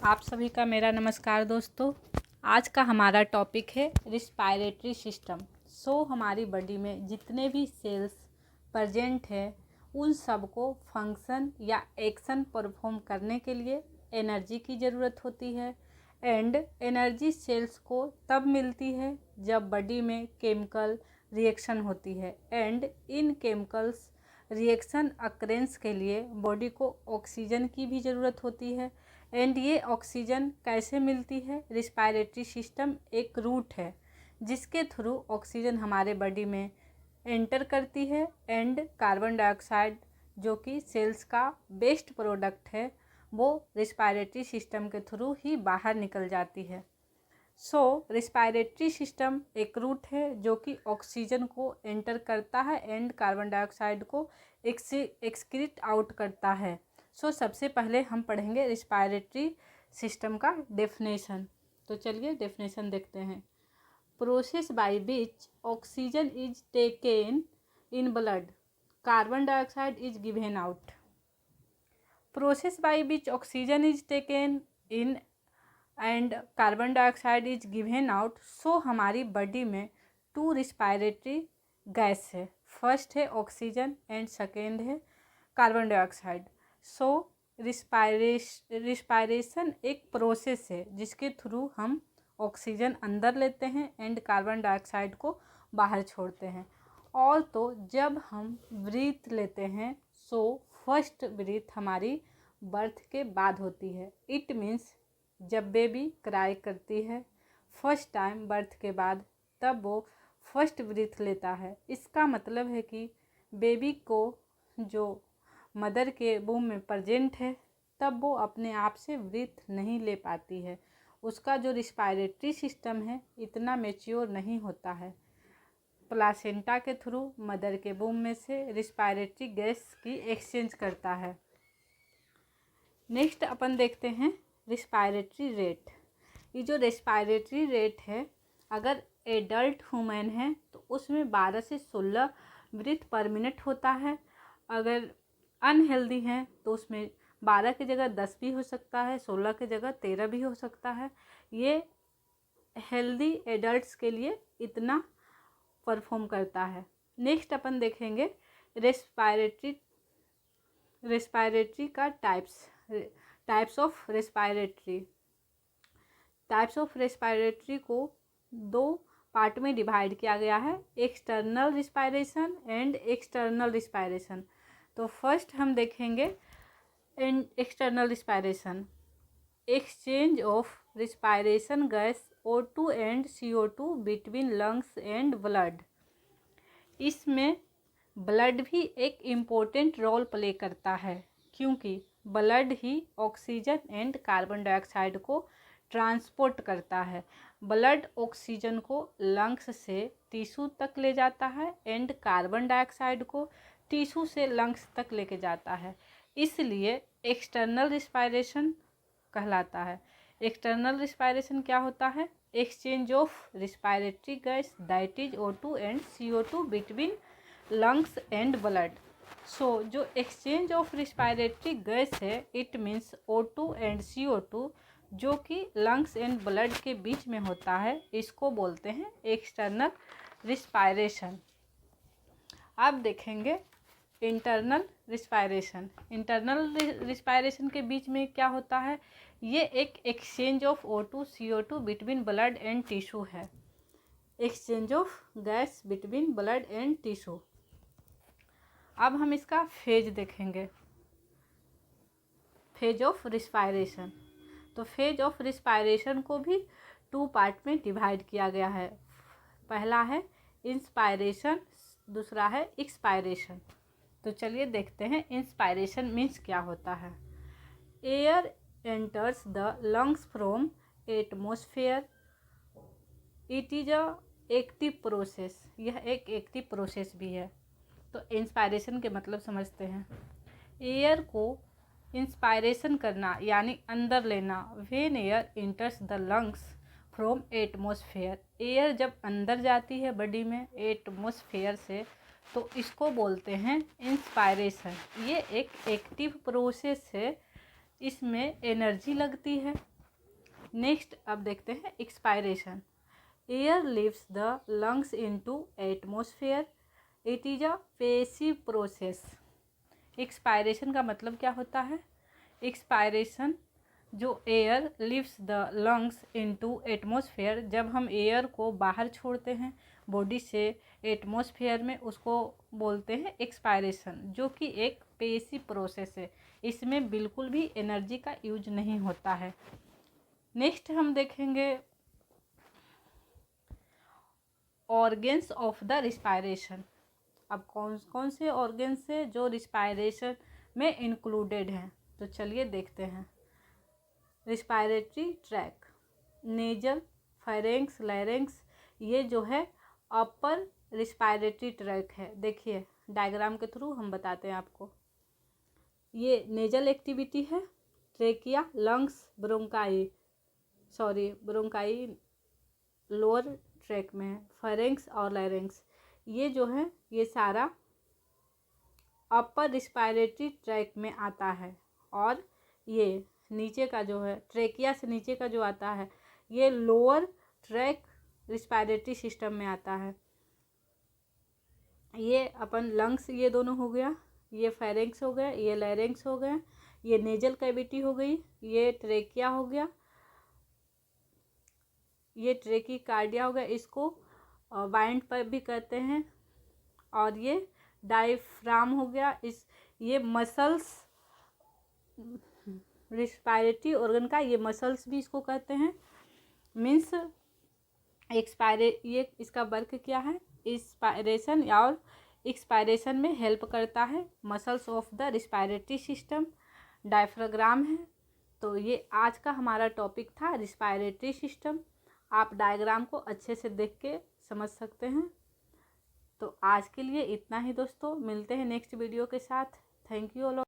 आप सभी का मेरा नमस्कार दोस्तों। आज का हमारा टॉपिक है रिस्पायरेटरी सिस्टम। हमारी बॉडी में जितने भी सेल्स प्रेजेंट है उन सबको फंक्शन या एक्शन परफॉर्म करने के लिए एनर्जी की ज़रूरत होती है। एंड एनर्जी सेल्स को तब मिलती है जब बॉडी में केमिकल रिएक्शन होती है। And in chemicals reaction occurs के लिए बॉडी को ऑक्सीजन की भी ज़रूरत होती है। एंड ये ऑक्सीजन कैसे मिलती है? रिस्पायरेटरी सिस्टम एक रूट है जिसके थ्रू ऑक्सीजन हमारे बॉडी में एंटर करती है। एंड कार्बन डाइऑक्साइड जो कि सेल्स का बेस्ट प्रोडक्ट है वो रिस्पायरेटरी सिस्टम के थ्रू ही बाहर निकल जाती है। रिस्पायरेटरी सिस्टम एक रूट है जो कि ऑक्सीजन को एंटर करता है एंड कार्बन डाइऑक्साइड को एक्सक्रीट आउट करता है। सबसे पहले हम पढ़ेंगे रिस्पायरेटरी सिस्टम का डेफिनेशन। तो चलिए डेफिनेशन देखते हैं। Process by which oxygen is taken in blood, carbon dioxide is given out. Process by which oxygen is taken in and carbon dioxide is given out. हमारी बॉडी में 2 respiratory gas है। First है oxygen and second है carbon dioxide. Respiration एक process है जिसके through हम oxygen अंदर लेते हैं एंड कार्बन डाइऑक्साइड को बाहर छोड़ते हैं। और तो जब हम ब्रीथ लेते हैं फर्स्ट ब्रीथ हमारी बर्थ के बाद होती है। इट मीन्स जब बेबी क्राई करती है फर्स्ट टाइम बर्थ के बाद, तब वो फर्स्ट ब्रीथ लेता है। इसका मतलब है कि बेबी को जो मदर के वूम में प्रेजेंट है तब वो अपने आप से ब्रीथ नहीं ले पाती है। उसका जो रिस्पायरेटरी सिस्टम है इतना मैच्योर नहीं होता है। प्लासेंटा के थ्रू मदर के वूम में से रिस्पायरेटरी गैस की एक्सचेंज करता है। नेक्स्ट अपन देखते हैं रिस्पायरेटरी रेट। ये जो रिस्पायरेटरी रेट है, अगर एडल्ट ह्यूमन है तो उसमें 12 से 16 ब्रीथ पर मिनट होता है। अगर अनहेल्दी हैं तो उसमें 12 की जगह 10 भी हो सकता है, 16 की जगह 13 भी हो सकता है। ये हेल्दी एडल्ट्स के लिए इतना परफॉर्म करता है। नेक्स्ट अपन देखेंगे रिस्पायरेटरी का टाइप्स ऑफ रिस्पायरेटरी को 2 पार्ट में डिवाइड किया गया है, external respiration and external respiration. तो फर्स्ट हम देखेंगे external respiration, exchange of respiration gas O2 and CO2 between lungs and blood. इसमें ब्लड भी एक इम्पोर्टेंट रोल प्ले करता है क्योंकि blood he oxygen and carbon dioxide को ट्रांसपोर्ट करता है। ब्लड ऑक्सीजन को लंग्स से टिश्यू तक ले जाता है एंड कार्बन डाइऑक्साइड को टिश्यू से लंग्स तक लेके जाता है। इसलिए एक्सटर्नल रिस्पायरेशन कहलाता है। एक्सटर्नल रिस्पायरेशन क्या होता है? Exchange of respiratory gas that is O2 and CO2 between lungs and blood. जो एक्सचेंज ऑफ रिस्पायरेटरी गैस है it means O2 and CO2 जो कि लंग्स एंड ब्लड के बीच में होता है, इसको बोलते हैं एक्सटर्नल रिस्पायरेशन। अब देखेंगे इंटरनल रिस्पायरेशन। इंटरनल रिस्पायरेशन के बीच में क्या होता है? ये एक exchange of O2 CO2 between blood and tissue है। Exchange of gas between blood and tissue. अब हम इसका फेज देखेंगे, फेज ऑफ रिस्पायरेशन। तो फेज ऑफ रिस्पायरेशन को भी 2 पार्ट में डिवाइड किया गया है। पहला है इंस्पायरेशन, दूसरा है एक्सपायरेशन। तो चलिए देखते हैं इंस्पायरेशन मीन्स क्या होता है। Air enters the lungs from atmosphere, it is a active process. यह एक एक्टिव प्रोसेस भी है। तो इंस्पायरेशन के मतलब समझते हैं। एयर को इंस्पायरेशन करना यानी अंदर लेना। When air enters the lungs from atmosphere, air जब अंदर जाती है बॉडी में एटमॉस्फेयर से तो इसको बोलते हैं इंस्पायरेशन। ये एक एक्टिव प्रोसेस है, इसमें एनर्जी लगती है नेक्स्ट अब देखते हैं expiration. Air leaves the lungs into atmosphere, it is a passive process. Expiration का मतलब क्या होता है? एक्सपायरेशन जो air leaves the lungs into atmosphere, जब हम एयर को बाहर छोड़ते हैं बॉडी से एटमॉस्फेयर में, उसको बोलते हैं एक्सपायरेशन, जो कि एक पैसिव प्रोसेस है। इसमें बिल्कुल भी एनर्जी का यूज नहीं होता है। नेक्स्ट हम देखेंगे ऑर्गेन्स ऑफ द रिस्पायरेशन। अब कौन कौन से ऑर्गेन्स है जो रिस्पायरेशन में इंक्लूडेड हैं, तो चलिए देखते हैं। Respiratory track, nasal, pharynx, larynx, ये जो है अपर रिस्पायरेटरी ट्रैक है। देखिए डायग्राम के थ्रू हम बताते हैं आपको। ये नेजल एक्टिविटी है, trachea, lungs, bronchi lower track में है, फेरेंक्स और लैरिंक्स ये जो है ये सारा अपर रिस्पायरेटरी ट्रैक में आता है। और ये नीचे का जो है ट्रेकिया से नीचे का जो आता है ये लोअर ट्रैक रिस्पायरेटरी सिस्टम में आता है। ये अपन लंग्स ये दोनों हो गया, ये फेरेंक्स हो गया, ये लैरिंक्स हो गया, ये नेजल कैविटी हो गई, ये ट्रेकिया हो गया, ये ट्रेकिकार्डिया हो गया, इसको वाइंड पर भी कहते हैं। और ये डायफ्राम हो गया, ये मसल्स, रिस्पायरेटरी ऑर्गन का ये मसल्स भी इसको कहते हैं। मीन्स ये इसका वर्क क्या है? इंस्पायरेशन और एक्सपायरेशन में हेल्प करता है। Muscles of the respiratory system diaphragm है। तो ये आज का हमारा टॉपिक था रिस्पायरेटरी सिस्टम। आप डायग्राम को अच्छे से देख के समझ सकते हैं। तो आज के लिए इतना ही दोस्तों, मिलते हैं नेक्स्ट वीडियो के साथ। Thank you all.